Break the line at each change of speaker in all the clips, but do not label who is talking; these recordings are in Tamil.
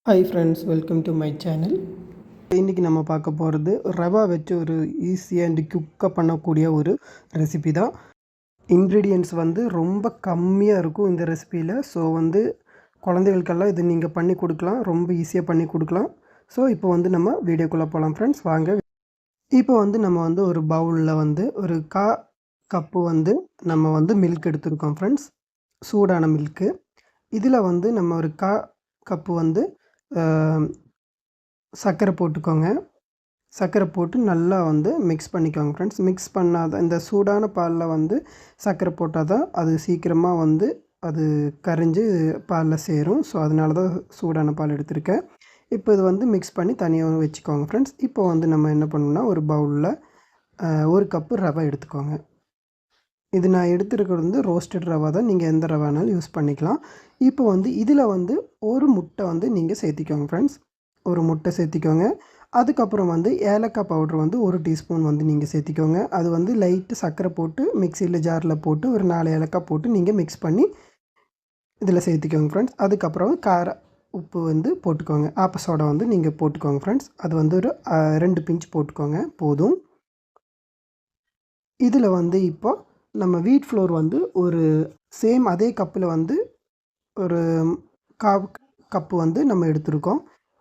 Hi friends, welcome to my channel. இன்றைக்கி நம்ம பார்க்க போகிறது ரவா வச்சு ஒரு ஈஸியாக அண்ட் குக்காக பண்ணக்கூடிய ஒரு ரெசிபி தான். இன்க்ரீடியன்ட்ஸ் வந்து ரொம்ப கம்மியாக இருக்கும் இந்த ரெசிப்பியில். ஸோ குழந்தைகளுக்கெல்லாம் இது நீங்கள் பண்ணி கொடுக்கலாம், ரொம்ப ஈஸியாக பண்ணி கொடுக்கலாம். ஸோ இப்போ நம்ம வீடியோக்குள்ளே போகலாம் ஃப்ரெண்ட்ஸ், வாங்க. இப்போ நம்ம ஒரு பவுலில் ஒரு கப்பு நம்ம மில்க் எடுத்துருக்கோம் ஃப்ரெண்ட்ஸ், சூடான மில்க்கு. இதில் நம்ம ஒரு கப்பு சர்க்கரை போட்டுக்கோங்க. சர்க்கரை போட்டு நல்லா மிக்ஸ் பண்ணிக்கோங்க ஃப்ரெண்ட்ஸ். மிக்ஸ் பண்ணாதான் இந்த சூடான பாலில் சர்க்கரை போட்டால் தான் அது சீக்கிரமாக அது கரைஞ்சி பாலில் சேரும். ஸோ அதனால தான் சூடான பால் எடுத்திருக்கேன். இப்போ இது மிக்ஸ் பண்ணி தனியாக வச்சுக்கோங்க ஃப்ரெண்ட்ஸ். இப்போ நம்ம என்ன பண்ணணும்னா, ஒரு பவுலில் 1 கப்பு ரவை எடுத்துக்கோங்க. இது நான் எடுத்துருக்கிறது ரோஸ்டட் ரவா தான், நீங்கள் எந்த ரவானாலும் யூஸ் பண்ணிக்கலாம். இப்போ இதில் ஒரு முட்டை நீங்கள் சேர்த்திக்கோங்க ஃப்ரெண்ட்ஸ். ஒரு முட்டை சேர்த்திக்கோங்க. அதுக்கப்புறம் ஏலக்காய் பவுட்ரு 1 டீஸ்பூன் நீங்கள் சேர்த்திக்கோங்க. அது லைட்டு சர்க்கரை போட்டு மிக்சியில் ஜாரில் போட்டு ஒரு 4 ஏலக்காய் போட்டு நீங்கள் மிக்ஸ் பண்ணி இதில் சேர்த்திக்கோங்க ஃப்ரெண்ட்ஸ். அதுக்கப்புறம் உப்பு போட்டுக்கோங்க. ஆப்ப சோடா நீங்கள் போட்டுக்கோங்க ஃப்ரெண்ட்ஸ். அது ஒரு 2 பிஞ்ச் போட்டுக்கோங்க போதும். இதில் இப்போ நம்ம வீட் ஃப்ளோர் ஒரு சேம் அதே கப்பில் ஒரு 1/4 கப்பு நம்ம எடுத்துருக்கோம்.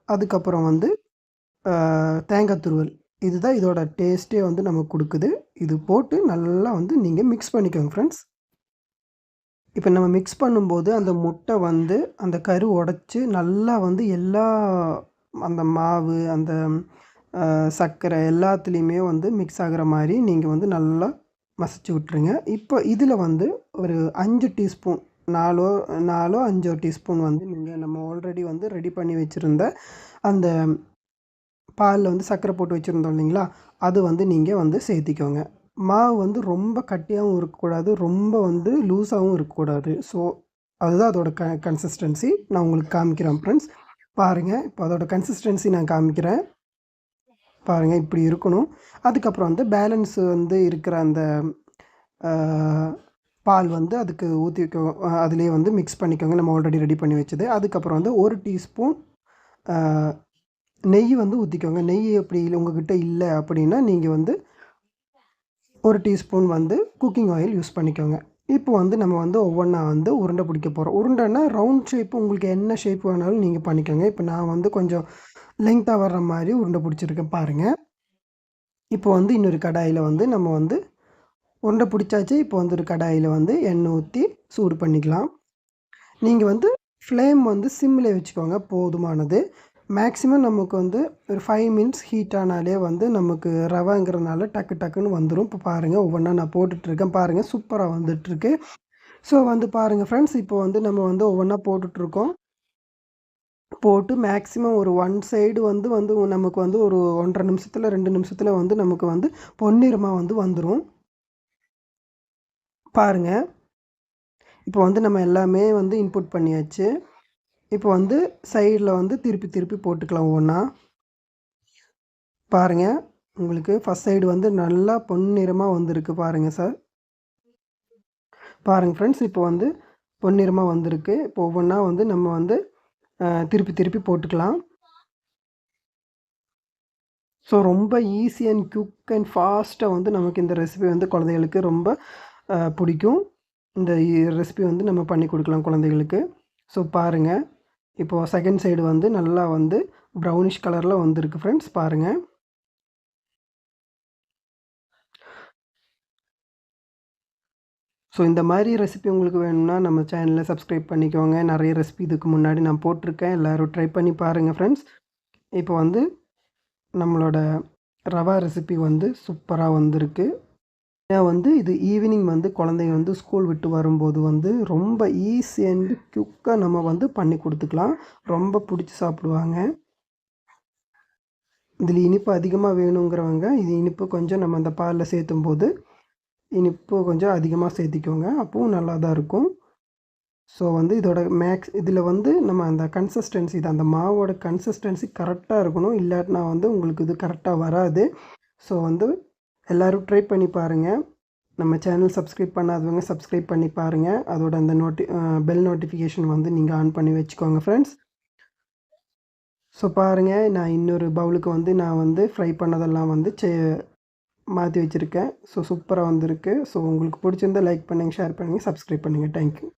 அதுக்கப்புறம் தேங்காய் துருவல், இதுதான் இதோட டேஸ்ட்டே நமக்கு கொடுக்குது. இது போட்டு நல்லா நீங்கள் மிக்ஸ் பண்ணிக்கோங்க ஃப்ரெண்ட்ஸ். இப்போ நம்ம மிக்ஸ் பண்ணும்போது அந்த முட்டை அந்த கரு உடச்சி நல்லா எல்லா அந்த மாவு அந்த சர்க்கரை எல்லாத்துலேயுமே மிக்ஸ் ஆகிற மாதிரி நீங்கள் நல்லா மசிச்சு விட்ருங்க. இப்போ இதில் ஒரு 5 டீஸ்பூன் 4 5 டீஸ்பூன் நீங்கள் நம்ம ஆல்ரெடி ரெடி பண்ணி வச்சுருந்த அந்த பாலில் சர்க்கரை போட்டு வச்சுருந்தோம் இல்லைங்களா, அது நீங்கள் சேர்த்திக்கோங்க. மாவு ரொம்ப கட்டியாகவும் இருக்கக்கூடாது, ரொம்ப லூஸாகவும் இருக்கக்கூடாது. ஸோ அதுதான் அதோட கன்சிஸ்டன்சி. நான் உங்களுக்கு காமிக்கிறேன் ஃப்ரெண்ட்ஸ், பாருங்கள். இப்போ அதோட கன்சிஸ்டன்சி நான் காமிக்கிறேன் பாருங்கள், இப்படி இருக்கணும். அதுக்கப்புறம் பேலன்ஸ் இருக்கிற அந்த பால் அதுக்கு ஊற்றிக்கோ, அதுலேயே மிக்ஸ் பண்ணிக்கோங்க, நம்ம ஆல்ரெடி ரெடி பண்ணி வச்சது. அதுக்கப்புறம் 1 டீஸ்பூன் நெய் ஊற்றிக்கோங்க. நெய் எப்படி உங்கள்கிட்ட இல்லை அப்படின்னா நீங்கள் 1 டீஸ்பூன் குக்கிங் ஆயில் யூஸ் பண்ணிக்கோங்க. இப்போ நம்ம ஒவ்வொன்றா உருண்டை பிடிக்க போகிறோம். உருண்டைன்னா ரவுண்ட் ஷேப்பு, உங்களுக்கு என்ன ஷேப் வேணாலும் நீங்கள் பண்ணிக்கோங்க. இப்போ நான் கொஞ்சம் லெங்க்த்தாக வர்ற மாதிரி உருண்டை பிடிச்சிருக்கேன் பாருங்கள். இப்போ இன்னொரு கடாயில் நம்ம உருண்டை பிடிச்சாச்சு. இப்போ ஒரு கடாயில் எண்ணெய் ஊற்றி சூடு பண்ணிக்கலாம். நீங்கள் ஃப்ளேம் சிம்மில் வச்சுக்கோங்க, போதுமானது. மேக்ஸிமம் நமக்கு ஒரு 5 மினிட்ஸ் ஹீட் ஆனாலே நமக்கு ரவைங்கிறதுனால டக்கு டக்குன்னு வந்துடும். இப்போ பாருங்கள், ஒவ்வொன்றா நான் போட்டுட்ருக்கேன் பாருங்கள், சூப்பராக வந்துட்டுருக்கு. ஸோ பாருங்கள் ஃப்ரெண்ட்ஸ், இப்போ நம்ம ஒவ்வொன்றா போட்டுட்ருக்கோம். போட்டு மேக்ஸிமம் ஒரு 1 சைடு நமக்கு ஒரு 1.5 நிமிஷத்தில் 2 நிமிஷத்தில் நமக்கு பொன்னிறமாக வந்துடும் பாருங்கள். இப்போ நம்ம எல்லாமே இன்புட் பண்ணியாச்சு. இப்போ சைடில் திருப்பி திருப்பி போட்டுக்கலாம் ஒவ்வொன்றா. பாருங்கள், உங்களுக்கு ஃபஸ்ட் சைடு நல்லா பொன்னிறமாக வந்திருக்கு பாருங்கள் சார். பாருங்கள் ஃப்ரெண்ட்ஸ், இப்போ பொன்னிறமாக வந்திருக்கு. இப்போ ஒவ்வொன்றா நம்ம திருப்பி திருப்பி போட்டுக்கலாம். ஸோ ரொம்ப ஈஸி அண்ட் குயிக் அண்ட் ஃபாஸ்ட்டாக நமக்கு இந்த ரெசிபி குழந்தைகளுக்கு ரொம்ப பிடிக்கும். இந்த ரெசிபி நம்ம பண்ணி கொடுக்கலாம் குழந்தைகளுக்கு. ஸோ பாருங்கள், இப்போது செகண்ட் சைடு நல்லா ப்ரௌனிஷ் கலரில் வந்திருக்கு ஃப்ரெண்ட்ஸ் பாருங்கள். ஸோ இந்த மாதிரி ரெசிபி உங்களுக்கு வேணும்னா நம்ம சேனலை சப்ஸ்கிரைப் பண்ணிக்கோங்க. நிறைய ரெசிபி இதுக்கு முன்னாடி நான் போட்டிருக்கேன், எல்லோரும் ட்ரை பண்ணி பாருங்கள் ஃப்ரெண்ட்ஸ். இப்போ நம்மளோட ரவா ரெசிபி சூப்பராக வந்திருக்கு. இது ஈவினிங் குழந்தைங்க ஸ்கூல் விட்டு வரும்போது ரொம்ப ஈஸி அண்ட் குயிக்காக நம்ம பண்ணி கொடுத்துக்கலாம். ரொம்ப பிடிச்சி சாப்பிடுவாங்க. இதில் இனிப்பு அதிகமாக வேணுங்கிறவங்க இது இனிப்பு கொஞ்சம் நம்ம அந்த பாலில் சேர்த்தும் போது இனிப்பு கொஞ்சம் அதிகமாக சேர்த்திக்கோங்க, அப்பவும் நல்லா தான் இருக்கும். ஸோ இதோட இதில் நம்ம அந்த கன்சிஸ்டன்சி இது அந்த மாவோட கன்சிஸ்டன்சி கரெக்டாக இருக்கணும், இல்லாட்டினா உங்களுக்கு இது கரெக்டாக வராது. ஸோ எல்லோரும் ட்ரை பண்ணி பாருங்கள். நம்ம சேனல் சப்ஸ்கிரைப் பண்ணாதவங்க சப்ஸ்கிரைப் பண்ணி பாருங்கள். அதோட அந்த பெல் நோட்டிஃபிகேஷன் நீங்கள் ஆன் பண்ணி வச்சுக்கோங்க ஃப்ரெண்ட்ஸ். ஸோ பாருங்கள், நான் இன்னொரு பவுலுக்கு வந்து நான் வந்து ஃப்ரை பண்ணதெல்லாம் வந்து மாற்றி வச்சுருக்கேன். ஸோ சூப்பராக வந்திருக்கு. ஸோ உங்களுக்கு பிடிச்சிருந்தா லைக் பண்ணுங்கள், ஷேர் பண்ணுங்கள், சப்ஸ்கிரைப் பண்ணுங்கள். தேங்க்யூ.